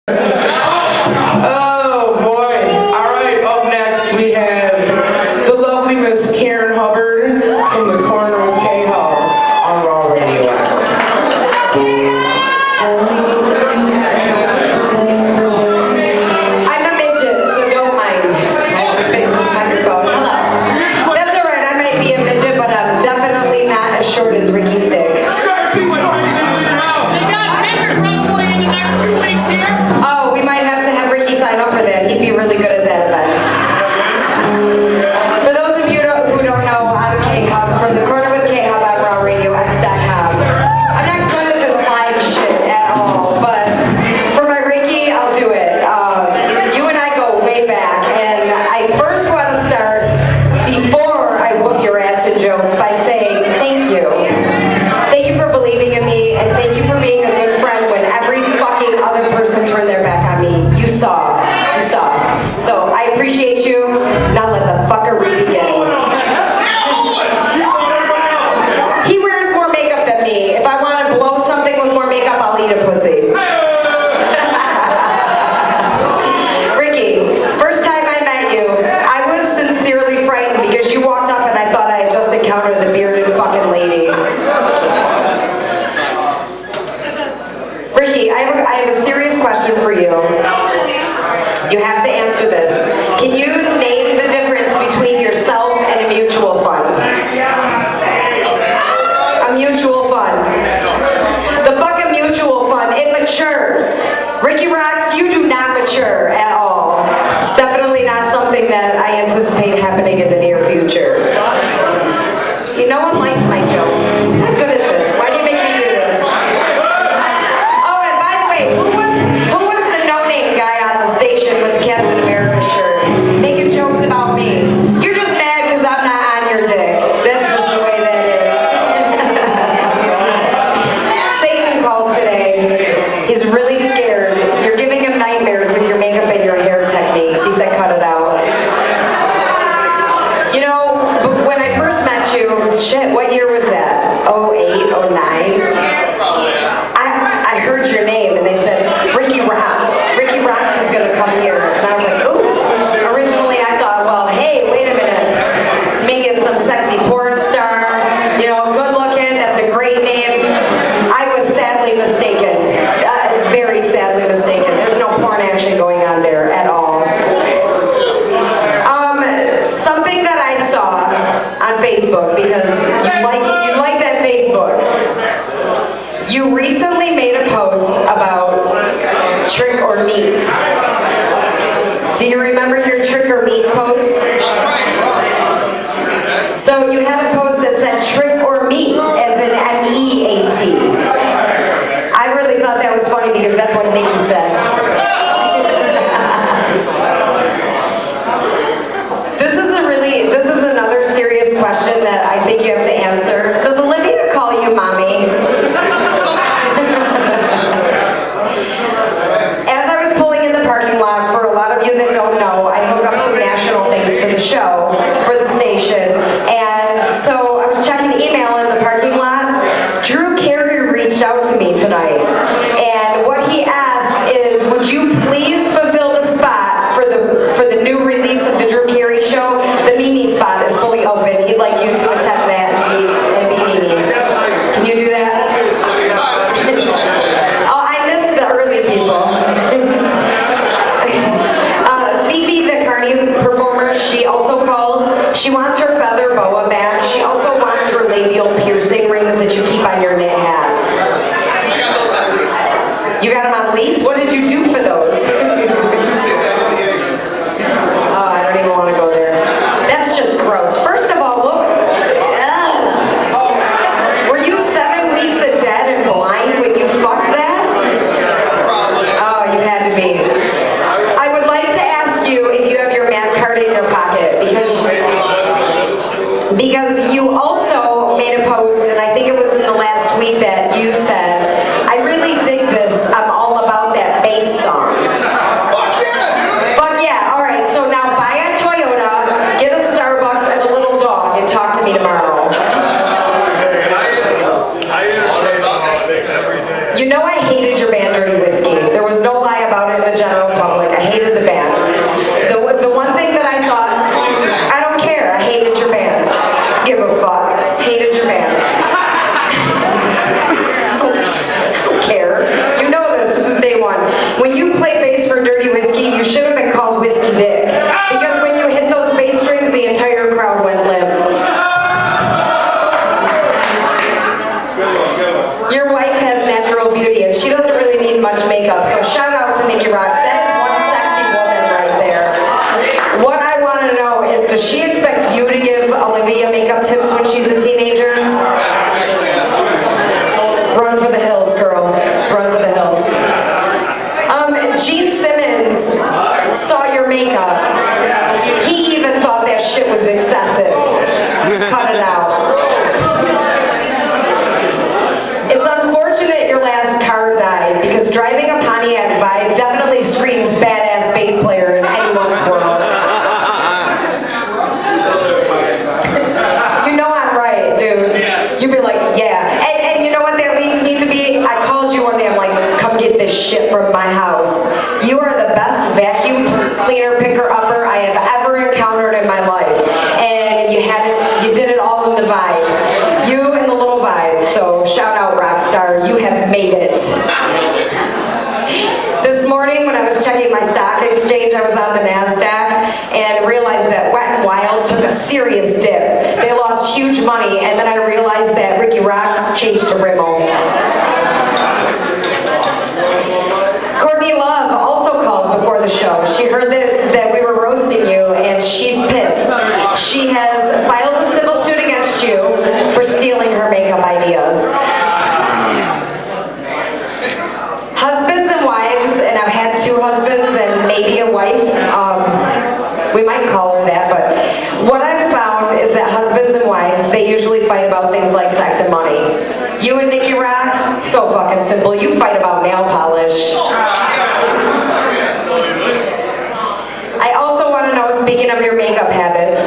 Oh boy. Alright, up next we have the lovely Miss Hubbard from the Corner With KHubb on Raw Radio X. I'm a midget, so don't mind. I have to fix this microphone. Hello. That's alright, I might be a midget, but I'm definitely not as short as Rikki's dick. Oh, we might have to have Rikki sign up for that. He'd be really good at that event. For those of you who don't know, I'm KHubb from the Corner With KHubb on rawradiox.com. I'm not good at this live shit at all, but for my Rikki, I'll do it. You and I go way back, and I first want to start before I whoop your ass in jokes by saying thank you. Thank you for believing in me, and thank you for being a good friend when every fucking other person turned their back on me. You saw. So I appreciate you. Now let the fuckery begin. He wears more makeup than me. If I want to blow something with more makeup, I'll eat a pussy. Rikki, first time I met you, I was sincerely frightened because you walked up and I thought I had just encountered the bearded fucking lady. Rikki, I have a serious question for you. You have to answer this. Can you name the difference between yourself and a mutual fund? A mutual fund. The fucking mutual fund, it matures. Rikki Roxx, you do not mature at all. It's definitely not something that I anticipate happening in the near future. See, no one likes my jokes. I'm not good at this. Why do you make me do this? Oh, and by the way, who was the no-name guy on the station with the Captain America shirt making jokes about me? You're just mad because I'm not on your dick. That's just the way that is. Satan called today. He's really scared. You're giving him nightmares with your makeup and your hair techniques. He said cut it out. You know, when I first met you, shit, what year was that? 08, 09? I heard your name and they said, Rikki Roxx. Rikki Roxx is gonna come here. And I was like, ooh. Originally I thought, well, hey, wait a minute. Maybe it's some sexy porn star, you know, good looking, that's a great name. I was sadly mistaken. Very sadly mistaken. There's no porn action going on there at all. Something that I saw on Facebook, because you like that Facebook. You recently made a post about trick or meet. Do you remember your trick or meet post? That's right. So you had a post that said trick or meet, as in M-E-A-T. I really thought that was funny because that's what Nikki said. This is another serious question that I think you have to answer. Does Olivia call you mommy? As I was pulling in the parking lot, for a lot of you that don't know, I hook up some national things for the show. out in the general public. I hated the band. The one thing that I thought, I don't care, I hated your band. Give a fuck. Hated your band. Don't care. You know this is day one. When you play bass for Dirty Whiskey, you should have been called Whiskey Dick. Because when you hit those bass strings, the entire crowd went limp. Your wife has natural beauty, and she doesn't really need much makeup, so shout out to Nikki Roxx. That is one sexy woman right there. What I want to know is, does she expect you to give Olivia makeup tips when she's a teenager? Run for the hills, girl. Just run for the hills. Gene Simmons saw your makeup. He even thought that shit was excessive. Cut it out. It's unfortunate your last car died, because driving a Pontiac Vibe definitely screams badass bass player in anyone's world. You know I'm right, dude. You'd be like, yeah. And you know what that leads me to be? I called you one day, I'm like, come get this shit from my house. You are the best vacuum cleaner picker-upper I have ever encountered in my life. And you did it all in the Vibe. You and the little Vibe. So shout out, Rockstar. You have made it. This morning when I was checking my stock exchange, I was on the NASDAQ and realized that Wet n Wild took a serious dip. They lost huge money, and then I realized that Rikki Roxx changed to Rimmel. Courtney Love also called before the show. She heard that we were roasting you, and she's pissed. She has filed a civil suit against you for stealing her makeup ideas. Husbands and wives, and I've had 2 husbands and maybe a wife. We might call her that, but what I've found is that husbands and wives, they usually fight about things like sex and money. You and Nikki Roxx, so fucking simple. You fight about nail polish. I also want to know, speaking of your makeup habits,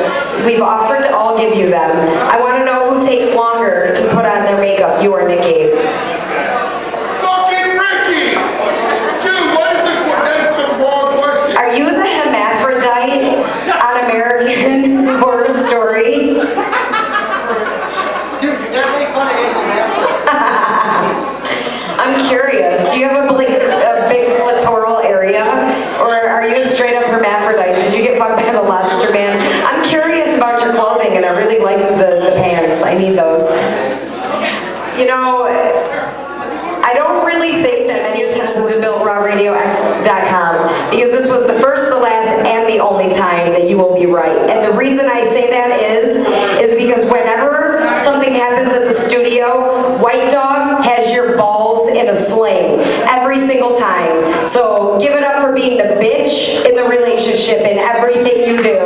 we've offered to all give you them. I want to know who takes longer to put on their makeup, you or Nikki. Fucking Rikki! Dude, that's the wrong question. Are you the hermaphrodite on American Horror Story? Dude, you gotta make fun of Angela I'm curious. Do you have a big clitoral area? Or are you a straight up hermaphrodite? Did you get fucked by the lobster man? I'm curious about your clothing, and I really like the pants. I need those. You know, I don't really think that many of us have built rawradiox.com, because this was the first, the last, and the only time that you will be right. And the reason I say that is because whenever something happens at the studio, White Dog has your balls in a sling every single time. So give it up for being the bitch in the relationship in everything you do.